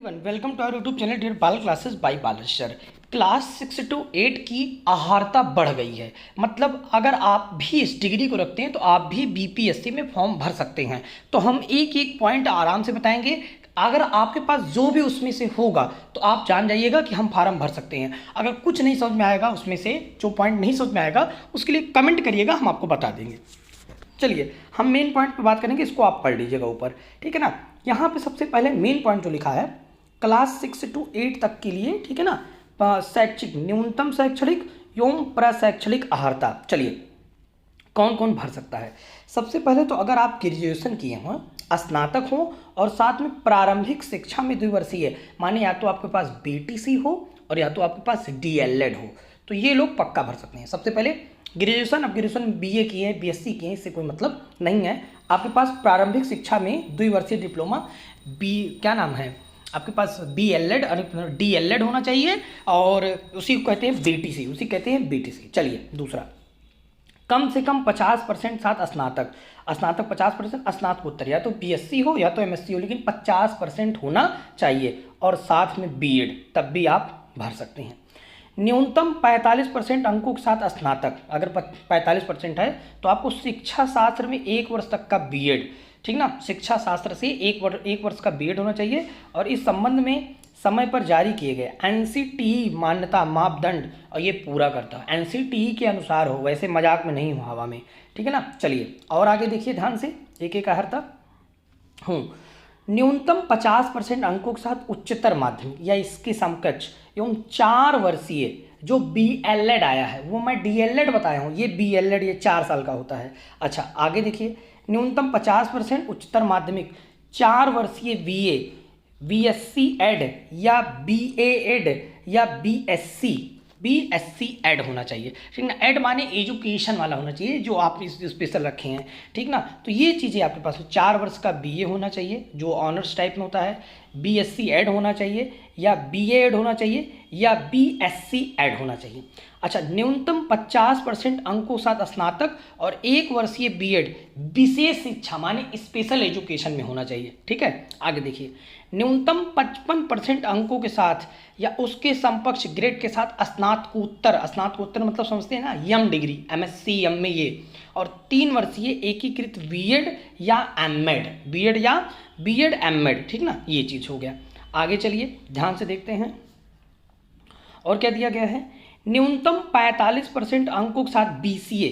Welcome to our YouTube channel dear Bal classes by Balash sir. Class 6 to 8 की आहारता बढ़ गई है। मतलब अगर आप भी इस डिग्री को रखते हैं तो आप भी बीपीएससी में फॉर्म भर सकते हैं। तो हम एक एक पॉइंट आराम से बताएंगे। अगर आपके पास जो भी उसमें से होगा तो आप जान जाइएगा कि हम फार्म भर सकते हैं। अगर कुछ नहीं समझ में आएगा, उसमें से जो पॉइंट नहीं समझ में आएगा उसके लिए कमेंट करिएगा, हम आपको बता देंगे। चलिए हम मेन पॉइंट पे बात करेंगे, इसको आप पढ़ लीजिएगा ऊपर, ठीक है ना। यहाँ पे सबसे पहले मेन पॉइंट जो लिखा है क्लास 6 to 8 तक के लिए, ठीक है ना, शैक्षिक न्यूनतम शैक्षणिक एवं प्रशैक्षणिक आहारता। चलिए कौन कौन भर सकता है। सबसे पहले तो अगर आप ग्रेजुएशन किए हों, स्नातक हो और साथ में प्रारंभिक शिक्षा में 2 वर्षीय, माने या तो आपके पास बीटीसी हो और या तो आपके पास डीएलएड हो, तो ये लोग पक्का भर सकते हैं। सबसे पहले ग्रेजुएशन, अब ग्रेजुएशन में बीए किए हैं, बीएससी किए हैं, इससे कोई मतलब नहीं है। आपके पास प्रारंभिक शिक्षा में 2 वर्षीय डिप्लोमा, क्या नाम है आपके पास, बीएलएड और डीएलएड होना चाहिए, और उसी को कहते हैं बीटीसी, उसी कहते हैं बीटीसी। चलिए दूसरा, कम से कम 50% साथ स्नातक, स्नातक 50%, स्नातकोत्तर या तो बीएससी हो या तो एमएससी हो, लेकिन 50% होना चाहिए, और साथ में बीएड, तब भी आप भर सकते हैं। न्यूनतम 45% अंकों के साथ स्नातक, अगर 45% है तो आपको शिक्षा शास्त्र में 1 वर्ष तक का बीएड, ठीक ना, शिक्षा शास्त्र से 1 वर्ष का बीएड होना चाहिए। और इस संबंध में समय पर जारी किए गए एनसीटीई मान्यता मापदंड और ये पूरा करता है, एनसीटीई के अनुसार हो, वैसे मजाक में नहीं हो, हवा में, ठीक है ना। चलिए और आगे देखिए ध्यान से, एक एक आहारता हूँ। न्यूनतम 50% अंकों के साथ उच्चतर माध्यमिक या इसके समकक्ष एवं 4 वर्षीय जो बीएलएड आया है, वो मैं डीएलएड बताया हूँ, ये बीएलएड ये 4 साल का होता है। अच्छा आगे देखिए, न्यूनतम 50% उच्चतर माध्यमिक, 4 वर्षीय बीए, बीएससी एड या बीए एड या बीएससी एड होना चाहिए, ठीक ना। एड माने एजुकेशन वाला होना चाहिए, जो आप स्पेशल रखे हैं, ठीक ना। तो ये चीज़ें आपके पास 4 वर्ष का बीए होना चाहिए जो ऑनर्स टाइप में होता है, बीएससी एड होना चाहिए या बीए एड होना चाहिए या बीएससी एड होना चाहिए। अच्छा, न्यूनतम 50% अंकों साथ स्नातक और 1 वर्षीय बीएड विशेष शिक्षा माने स्पेशल एजुकेशन में होना चाहिए, ठीक है। आगे देखिए, न्यूनतम 55% अंकों के साथ या उसके समकक्ष ग्रेड के साथ स्नातकोत्तर, स्नातकोत्तर मतलब समझते हैं ना, एम डिग्री, एमएससी एमए ये, और 3 वर्षीय एकीकृत बीएड या एमएड, बीएड या बीएड एमएड, ठीक ना, ये चीज़ हो गया। आगे चलिए ध्यान से देखते हैं और क्या दिया गया है। न्यूनतम 45% अंकों के साथ बीसीए,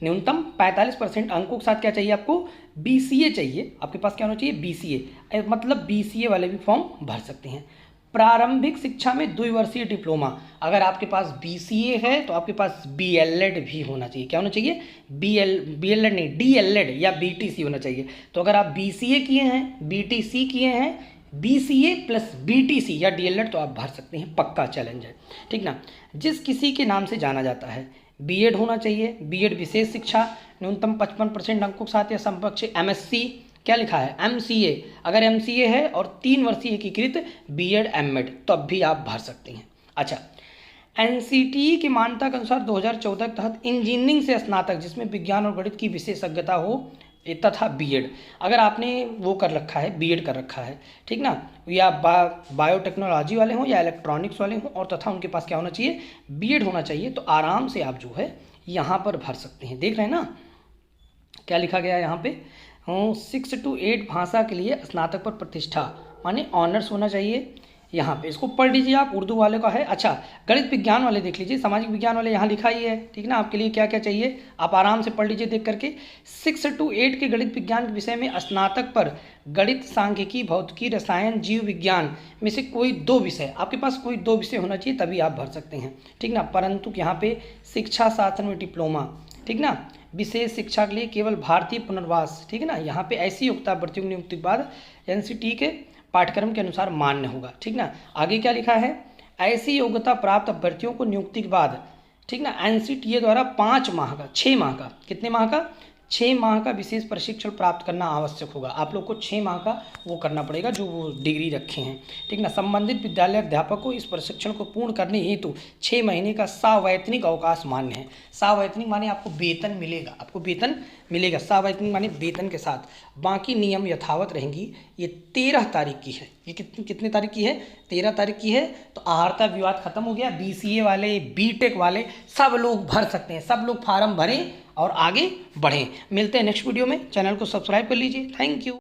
न्यूनतम 45% अंकों के साथ क्या चाहिए आपको, बीसीए चाहिए, आपके पास क्या होना चाहिए, बीसीए, मतलब बीसीए वाले भी फॉर्म भर सकते हैं। प्रारंभिक शिक्षा में 2 वर्षीय डिप्लोमा, अगर आपके पास बीसीए है तो आपके पास बीएलएड भी होना चाहिए, क्या होना चाहिए, बीएलएड नहीं, डीएलएड या बीटीसी होना चाहिए। तो अगर आप बीसीए किए हैं, बीटीसी किए हैं, बीसीए प्लस बीटीसी या डीएलएड, तो आप भर सकते हैं, पक्का चैलेंज है, ठीक ना। जिस किसी के नाम से जाना जाता है, बीएड होना चाहिए, बीएड विशेष शिक्षा, न्यूनतम 55% अंकों के साथ या समकक्ष। एमएससी क्या लिखा है, एमसीए, अगर एमसीए है और 3 वर्षीय एकीकृत बीएड एमएड, तब भी आप भर सकते हैं। अच्छा, एनसीटीई की मान्यता के अनुसार 2014 के तहत इंजीनियरिंग से स्नातक जिसमें विज्ञान और गणित की विशेषज्ञता हो तथा बीएड, अगर आपने वो कर रखा है, बीएड कर रखा है, ठीक ना, या बायोटेक्नोलॉजी वाले हों या इलेक्ट्रॉनिक्स वाले हों, और तथा उनके पास क्या होना चाहिए, बीएड होना चाहिए, तो आराम से आप जो है यहाँ पर भर सकते हैं। देख रहे हैं ना क्या लिखा गया है यहाँ पे, 6 to 8 भाषा के लिए स्नातक पर प्रतिष्ठा माने ऑनर्स होना चाहिए, यहाँ पे इसको पढ़ लीजिए आप, उर्दू वाले का है। अच्छा, गणित विज्ञान वाले देख लीजिए, सामाजिक विज्ञान वाले यहाँ लिखा ही है, ठीक ना, आपके लिए क्या क्या चाहिए आप आराम से पढ़ लीजिए देख करके। 6 to 8 के गणित विज्ञान के विषय में स्नातक पर गणित, सांख्यिकी, भौतिकी, रसायन, जीव विज्ञान में से कोई 2 विषय, आपके पास कोई 2 विषय होना चाहिए, तभी आप भर सकते हैं, ठीक ना। परंतु यहाँ पे शिक्षा शास्त्र में डिप्लोमा, ठीक ना, विशेष शिक्षा के लिए केवल भारतीय पुनर्वास, ठीक है ना, यहाँ पे ऐसी योग्यता अभ्यर्थियों की नियुक्ति के बाद एनसीटीई के पाठ्यक्रम के अनुसार मान्य होगा, ठीक ना। आगे क्या लिखा है, ऐसी योग्यता प्राप्त अभ्यर्थियों को नियुक्ति के बाद, ठीक ना, एनसीटीई द्वारा 5 माह का, 6 माह का, कितने माह का, 6 माह का विशेष प्रशिक्षण प्राप्त करना आवश्यक होगा। आप लोग को 6 माह का वो करना पड़ेगा जो वो डिग्री रखे हैं, ठीक ना। संबंधित विद्यालय अध्यापक को इस प्रशिक्षण को पूर्ण करने हेतु 6 महीने का सावैतनिक अवकाश मान्य है। सावैतनिक माने आपको वेतन मिलेगा, आपको वेतन मिलेगा, सावैतनिक माने वेतन के साथ, बाकी नियम यथावत रहेंगी। ये 13 तारीख की है। ये कितनी तारीख की है? 13 तारीख की है। तो आहारता विवाद खत्म हो गया। BCA वाले, BTech वाले सब लोग भर सकते हैं। सब लोग फार्म भरें और आगे बढ़ें। मिलते हैं नेक्स्ट वीडियो में। चैनल को सब्सक्राइब कर लीजिए। Thank you.